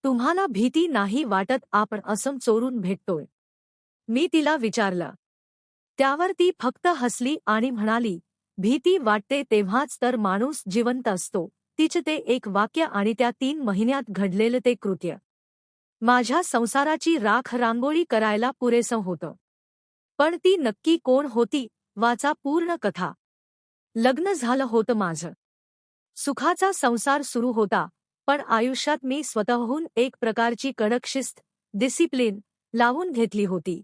तुम्हाला भीती नाही वाटत आपण असं चोरून भेटतोय? मी तिला विचारलं. त्यावर ती फक्त हसली आणि म्हणाली, भीती वाटते तेव्हाच तर माणूस जिवंत असतो. तिचं ते एक वाक्य आणि त्या 3 महिन्यात घडलेलं ते कृत्य माझ्या संसाराची राख रांगोळी करायला पुरेसं होतं. पण ती नक्की कोण होती? वाचा पूर्ण कथा. लग्न झालं होतं माझं. सुखाचा संसार सुरू होता, पण आयुष्यात मी स्वतःहून एक प्रकारची कडक शिस्त, डिसिप्लिन लावून घेतली होती.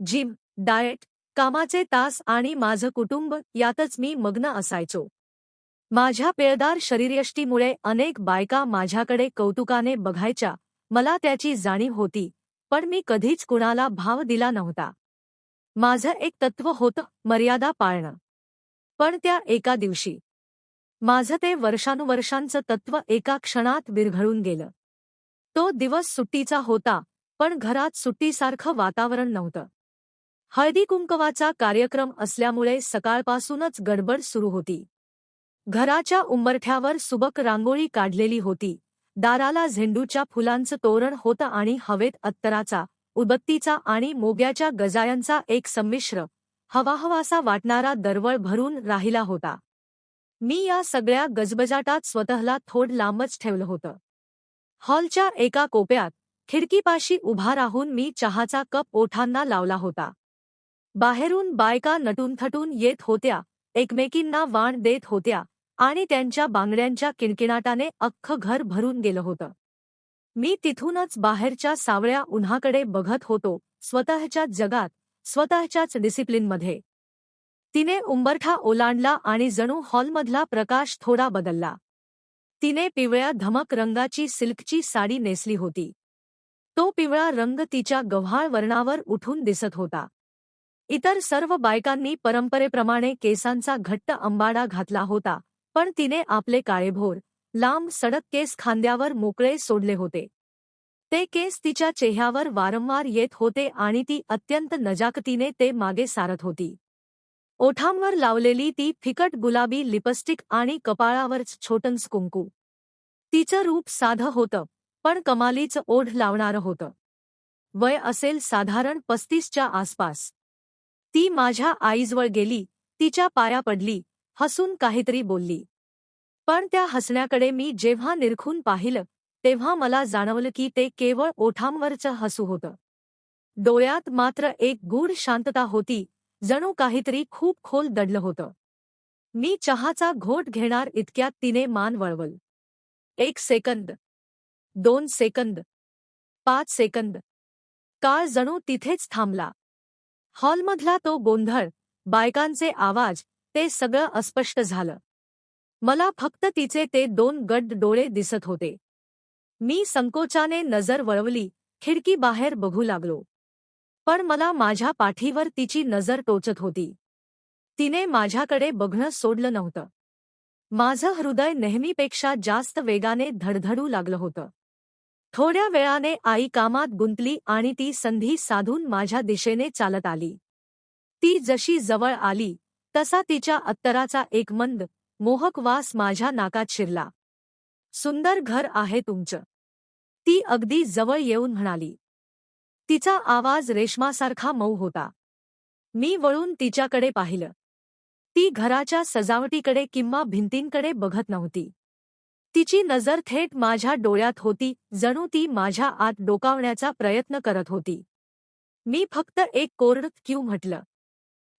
जिम, डाएट, कामाचे तास आणि माझं कुटुंब यातच मी मग्न असायचो. माझ्या पेलदार शरीरयष्टीमुळे अनेक बायका माझ्याकडे कौतुकाने बघायच्या, मला त्याची जाणीव होती, पण मी कधीच कुणाला भाव दिला नव्हता. माझं एक तत्त्व होतं, मर्यादा पाळणं. पण त्या एका दिवशी माझं ते वर्षानुवर्षांचं तत्त्व एका क्षणात विरघळून गेलं. तो दिवस सुट्टीचा होता, पण घरात सुट्टीसारखं वातावरण नव्हतं. हळदी-कुंकवाचा कार्यक्रम असल्यामुळे सकाळपासूनच गडबड सुरू होती. घराच्या उंबरठ्यावर सुबक रांगोळी काढलेली होती, दाराला झेंडूच्या फुलांचं तोरण होतं आणि हवेत अत्तराचा, उदबत्तीचा आणि मोगऱ्याच्या गजायांचा एक संमिश्र, हवाहवासा वाटणारा दरवळ भरून राहिला होता. मी या सगळ्या गजबजाटात स्वतःला थोड लांबच ठेवलं होतं. हॉलच्या एका कोपऱ्यात, खिडकीपाशी उभा राहून मी चहाचा कप ओठांना लावला होता. बाहेरून बायका नटून-थटून येत होत्या, एकमेकींना वाण देत होत्या आणि त्यांच्या बांगड्यांच्या किणकिणाटाने अख्खं घर भरून गेलं होतं. मी तिथूनच बाहेरच्या सावळ्या उन्हाकडे बघत होतो, स्वतःच्याच जगात, स्वतःच्याच डिसिप्लिनमध्ये. तिने उंबरठा ओलांडला आणि जणू हॉलमधला प्रकाश थोडा बदलला. तिने पिवळ्या धमक रंगाची सिल्कची साडी नेसली होती. तो पिवळा रंग तिच्या गव्हाळ वर्णावर उठून दिसत होता. इतर सर्व बायकांनी परंपरेप्रमाणे केसांचा घट्ट अंबाडा घातला होता, पण तिने आपले काळेभोर, लांब सडक केस खांद्यावर मोकळे सोडले होते. ते केस तिच्या चेहऱ्यावर वारंवार येत होते आणि ती अत्यंत नजाकतीने ते मागे सारत होती. ओठांवर लावलेली ती फिकट गुलाबी लिपस्टिक आणि कपाळावरच छोटंसं कुंकू. तिचं रूप साधं होतं, पण कमालीचं ओढ लावणारं होतं. वय असेल साधारण 35च्या आसपास. ती माझ्या आईजवळ गेली, तिच्या पाया पडली, हसून काहीतरी बोलली. पण त्या हसण्याकडे मी जेव्हा निरखून पाहिलं, तेव्हा मला जाणवलं की ते केवळ ओठांवरचं हसू होतं. डोळ्यात मात्र एक गूढ शांतता होती, जणू काहीतरी खूप खोल दडलं होतं. मी चहाचा घोट घेणार इतक्यात तिने मान वळवलं. 1 सेकंद, 2 सेकंद, 5 सेकंद. काळ जणू तिथेच थांबला. हॉलमधला तो गोंधळ, बायकांचे आवाज, ते सगळं अस्पष्ट झालं. मला फक्त तिचे ते 2 गड्ड डोळे दिसत होते. मी संकोचाने नजर वळवली, खिडकीबाहेर बघू लागलो. पण मला माझ्या पाठीवर तिची नजर टोचत होती. तिने माझ्याकडे बघणं सोडलं नव्हतं. माझं हृदय नेहमीपेक्षा जास्त वेगाने धडधडू लागलं होतं. थोड्या वेळाने आई कामात गुंतली आणि ती संधी साधून माझ्या दिशेने चालत आली. ती जशी जवळ आली, तसा तिच्या अत्तराचा एक मंद, मोहक वास माझ्या नाकात शिरला. सुंदर घर आहे तुमचं, ती अगदी जवळ येऊन म्हणाली. तिचा आवाज रेशमासारखा मऊ होता. मी वळून तिच्याकडे पाहिलं. ती घराच्या सजावटीकडे किंवा भिंतींकडे बघत नव्हती. तिची नजर थेट माझ्या डोळ्यात होती, जणू ती माझ्या आत डोकावण्याचा प्रयत्न करत होती. मी फक्त एक कोरडं क्यू म्हटलं.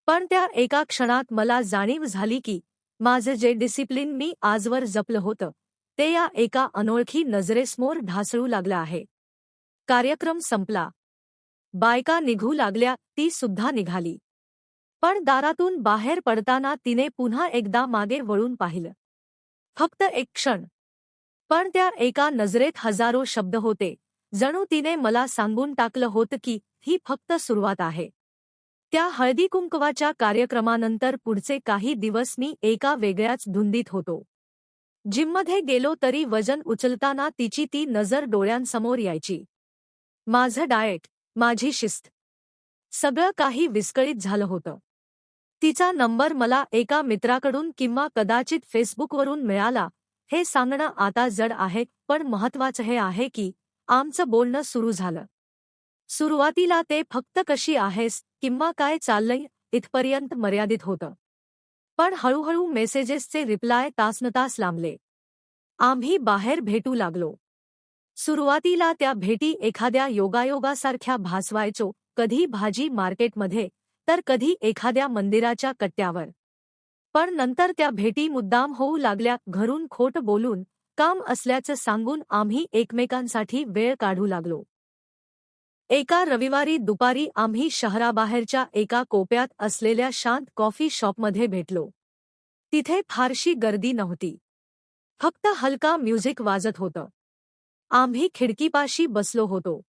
पण त्या एका क्षणात मला जाणीव झाली की माझं जे डिसिप्लिन मी आजवर जपलं होतं, ते या एका अनोळखी नजरेसमोर ढासळू लागलं आहे. कार्यक्रम संपला. बायका निघू लागल्या, ती सुद्धा निघाली. पण दारातून बाहेर पडताना तिने पुन्हा एकदा मागे वळून पाहिलं. फक्त एक क्षण. पण त्या एका नजरेत हजारो शब्द होते, जणू तिने मला सांगून टाकलं होतं की ही फक्त सुरुवात आहे. त्या हळदी-कुंकवाच्या कार्यक्रमानंतर पुढचे काही दिवस मी एका वेगळ्याच धुंदीत होतो. जिममध्ये गेलो तरी वजन उचलताना तिची ती नजर डोळ्यांसमोर यायची. माझं डाएट, माझी शिस्त, सगळं काही विस्कळीत झालं होतं. तिचा नंबर मला एका मित्राकडून किंवा कदाचित फेसबुकवरून मिळाला, हे सांगणं आता जड आहे, पण महत्त्वाचं हे आहे की आमचं बोलणं सुरू झालं. सुरुवातीला ते फक्त कशी आहेस किंवा काय चाललंय इथपर्यंत मर्यादित होतं. पण हळूहळू मेसेजेसचे रिप्लाय तासनतास लांबले. आम्ही बाहेर भेटू लागलो. सुरुवातीला त्या भेटी एखाद्या योगायोगासारख्या भासवायचो, कधी भाजी मार्केटमध्ये, तर कधी एखाद्या मंदिराच्या कट्ट्यावर. पण नंतर त्या भेटी मुद्दाम होऊ लागल्या, घरून खोटं बोलून, काम असल्याचं सांगून आम्ही एकमेकांसाठी वेळ काढू लागलो. एका रविवारी दुपारी आम्ही शहराबाहेरच्या एका कोपऱ्यात असलेल्या शांत कॉफी शॉपमध्ये भेटलो. तिथे फारशी गर्दी नव्हती. फक्त हलका म्युझिक वाजत होतं. आम्ही खिडकीपाशी बसलो होतो.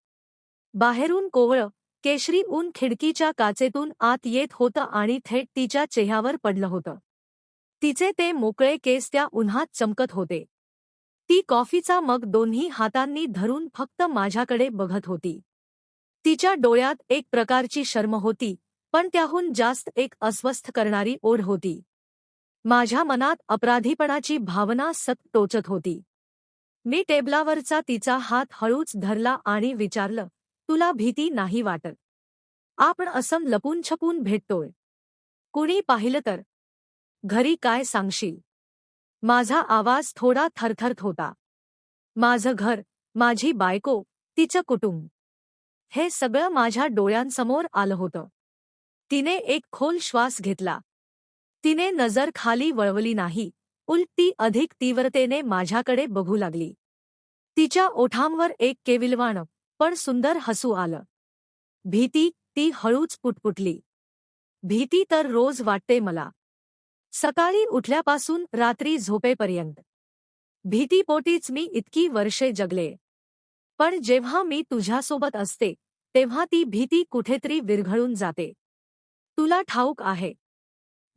बाहेरून कोवळं, केशरी ऊन खिडकीच्या काचेतून आत येत होतं आणि थेट तिच्या चेहऱ्यावर पडलं होतं. तिचे ते मोकळे केस त्या उन्हात चमकत होते. ती कॉफीचा मग दोन्ही हातांनी धरून फक्त माझ्याकडे बघत होती. तिच्या डोळ्यात एक प्रकारची शर्म होती, पण त्याहून जास्त एक अस्वस्थ करणारी ओढ होती. माझ्या मनात अपराधीपणाची भावना सतत टोचत होती. मी टेबलावरचा तिचा हात हळूच धरला आणि विचारलं, तुला भीती नाही वाटत? आपण असं लपून छपून भेटतोय. कुणी पाहिलं तर? घरी काय सांगशील? माझा आवाज थोडा थरथरत होता. माझं घर, माझी बायको, तिचं कुटुंब, हे सगळं माझ्या डोळ्यांसमोर आलं होतं. तिने एक खोल श्वास घेतला. तिने नजर खाली वळवली नाही, उलट ती अधिक तीव्रतेने माझ्याकडे बघू लागली. तिच्या ओठांवर एक केविलवाणं पण सुंदर हसू आलं. भीती, ती हळूच पुटपुटली. भीती तर रोज वाटते मला. सकाळी उठल्यापासून रात्री झोपेपर्यंत. भीतीपोटीच मी इतकी वर्षे जगले. पण जेव्हा मी तुझ्यासोबत असते, तेव्हा ती भीती कुठेतरी विरघळून जाते. तुला ठाऊक आहे,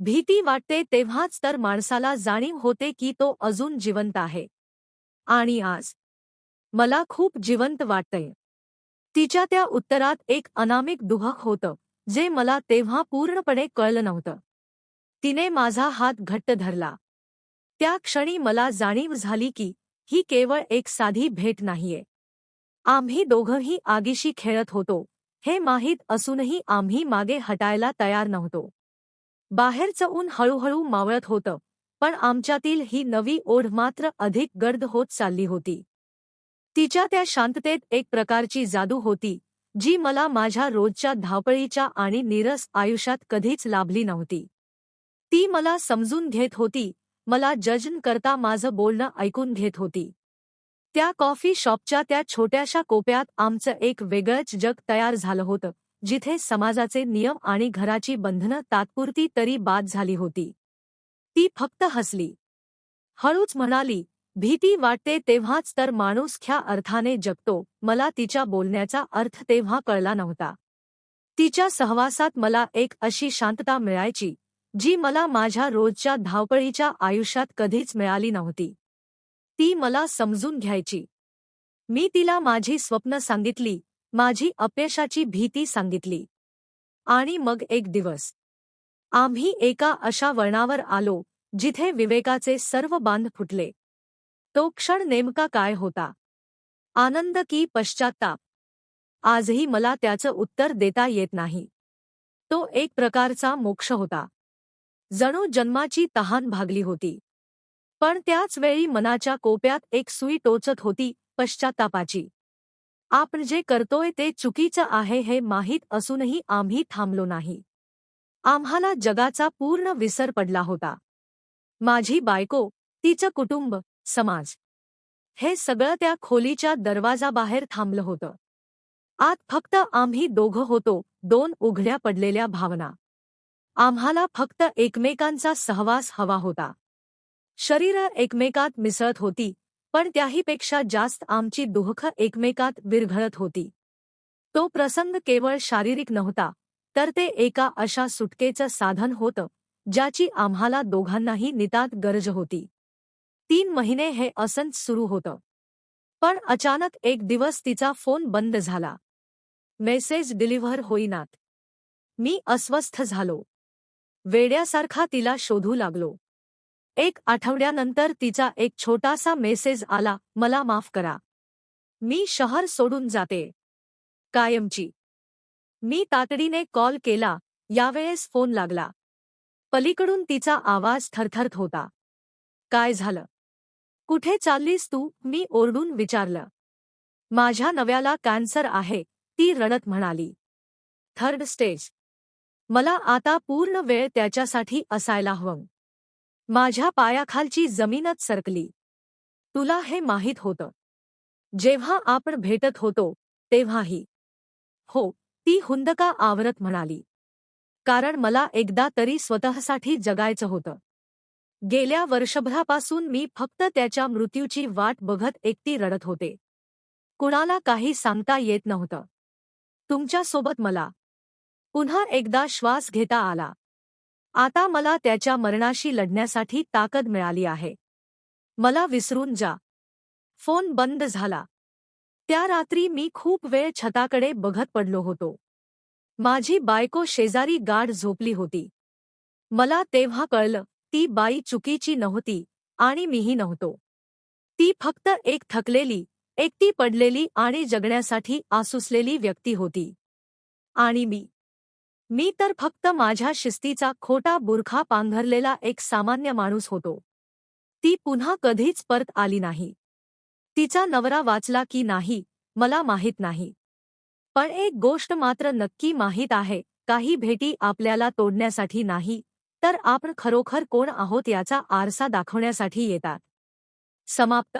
भीती वाटते तेव्हाच तर माणसाला जाणीव होते की तो अजून जिवंत आहे. आणि आज मला खूप जिवंत वाटतंय. तिच्या त्या उत्तरात एक अनामिक दुहक होतं, जे मला तेव्हा पूर्णपणे कळलं नव्हतं. तिने माझा हात घट्ट धरला. त्या क्षणी मला जाणीव झाली की ही केवळ एक साधी भेट नाहीये. आम्ही दोघंही आगीशी खेळत होतो, हे माहीत असूनही आम्ही मागे हटायला तयार नव्हतो. बाहेरचं ऊन हळूहळू मावळत होतं, पण आमच्यातील ही नवी ओढ मात्र अधिक गर्द होत चालली होती. तिच्या त्या शांततेत एक प्रकारची जादू होती, जी मला माझ्या रोजच्या धावपळीच्या आणि नीरस आयुष्यात कधीच लाभली नव्हती. ती मला समजून घेत होती, मला जज न करता माझं बोलणं ऐकून घेत होती. त्या कॉफी शॉपच्या त्या छोट्याशा कोपऱ्यात आमचं एक वेगळंच जग तयार झालं होतं, जिथे समाजाचे नियम आणि घराची बंधनं तात्पुरती तरी बाद झाली होती. ती फक्त हसली. हळूच म्हणाली, भीती वाटते तेव्हाच तर माणूस ख्या अर्थाने जगतो. मला तिच्या बोलण्याचा अर्थ तेव्हा कळला नव्हता. तिच्या सहवासात मला एक अशी शांतता मिळायची, जी मला माझ्या रोजच्या धावपळीच्या आयुष्यात कधीच मिळाली नव्हती. ती मला समजून घ्यायची. मी तिला माझी स्वप्न सांगितली, माझी अपयशाची भीती सांगितली. आणि मग एक दिवस आम्ही एका अशा वळणावर आलो, जिथे विवेकाचे सर्व बांध फुटले. तो क्षण नेमका काय होता? आनंद की पश्चात्ताप? आजही मला त्याचं उत्तर देता येत नाही. तो एक प्रकारचा मोक्ष होता. जणू जन्माची तहान भागली होती. पण त्याच वेळी मनाच्या कोपऱ्यात एक सुई टोचत होती, पश्चात्तापाची. आपण जे करतोय ते चुकीचं आहे हे माहीत असूनही आम्ही थांबलो नाही. आम्हाला जगाचा पूर्ण विसर पडला होता. माझी बायको, तिचं कुटुंब, समाज, हे सगळं त्या खोलीच्या दरवाजाबाहेर थांबलं होतं. आत फक्त आम्ही दोघं होतो, दोन उघड्या पडलेल्या भावना. आम्हाला फक्त एकमेकांचा सहवास हवा होता. शरीरं एकमेकात मिसळत होती, पण त्याहीपेक्षा जास्त आमची दुःखं एकमेकात विरघळत होती. तो प्रसंग केवळ शारीरिक नव्हता, तर ते एका अशा सुटकेचं साधन होतं, ज्याची आम्हाला दोघांनाही नितांत गरज होती. 3 महिने हे असंच सुरू होतं. पण अचानक एक दिवस तिचा फोन बंद झाला. Message deliver होईनात. मी अस्वस्थ झालो. वेड्यासारखा तिला शोधू लागलो. 1 आठवड्यानंतर तिचा एक छोटासा मेसेज आला, मला माफ करा. मी शहर सोडून जाते. कायमची. मी तातडीने कॉल केला. यावेळेस फोन लागला. पलीकडून तिचा आवाज थरथरत होता. काय झालं? कुठे चाललीस तू? मी ओरडून विचारलं. माझ्या नव्याला कॅन्सर आहे, ती रडत म्हणाली. Third stage. मला आता पूर्ण वेळ त्याच्यासाठी असायला हवं. माझ्या पायाखालची जमीनच सरकली. तुला हे माहीत होतं? जेव्हा आपण भेटत होतो तेव्हाही. हो, ती हुंदका आवरत म्हणाली. कारण मला एकदा तरी स्वतःसाठी जगायचं होतं. गेल्या वर्षभरापासून मी फक्त त्याच्या मृत्यूची वाट बघत एकटी रडत होते. कुणाला काही सांगता येत नव्हतं. तुमच्यासोबत मला पुन्हा एकदा श्वास घेता आला. आता मला त्याच्या मरणाशी लढण्यासाठी ताकद मिळाली आहे. मला विसरून जा. फोन बंद झाला. त्या रात्री मी खूप वेळ छताकडे बघत पडलो होतो. माझी बायको शेजारी गाढ झोपली होती. मला तेव्हा कळलं, ती बाई चुकीची नव्हती आणि मीही नव्हतो. ती फक्त एक थकलेली, एकटी पडलेली आणि जगण्यासाठी आसुसलेली व्यक्ती होती. आणि मी तर फक्त माझ्या शिस्तीचा खोटा बुरखा पांघरलेला एक सामान्य माणूस होतो. ती पुन्हा कधीच परत आली नाही. तिचा नवरा वाचला की नाही, मला माहीत नाही. पण एक गोष्ट मात्र नक्की माहीत आहे, काही भेटी आपल्याला तोडण्यासाठी नाही, तर आपण खरोखर कोण आहोत याचा आरसा दाखवण्यासाठी येतात. समाप्त.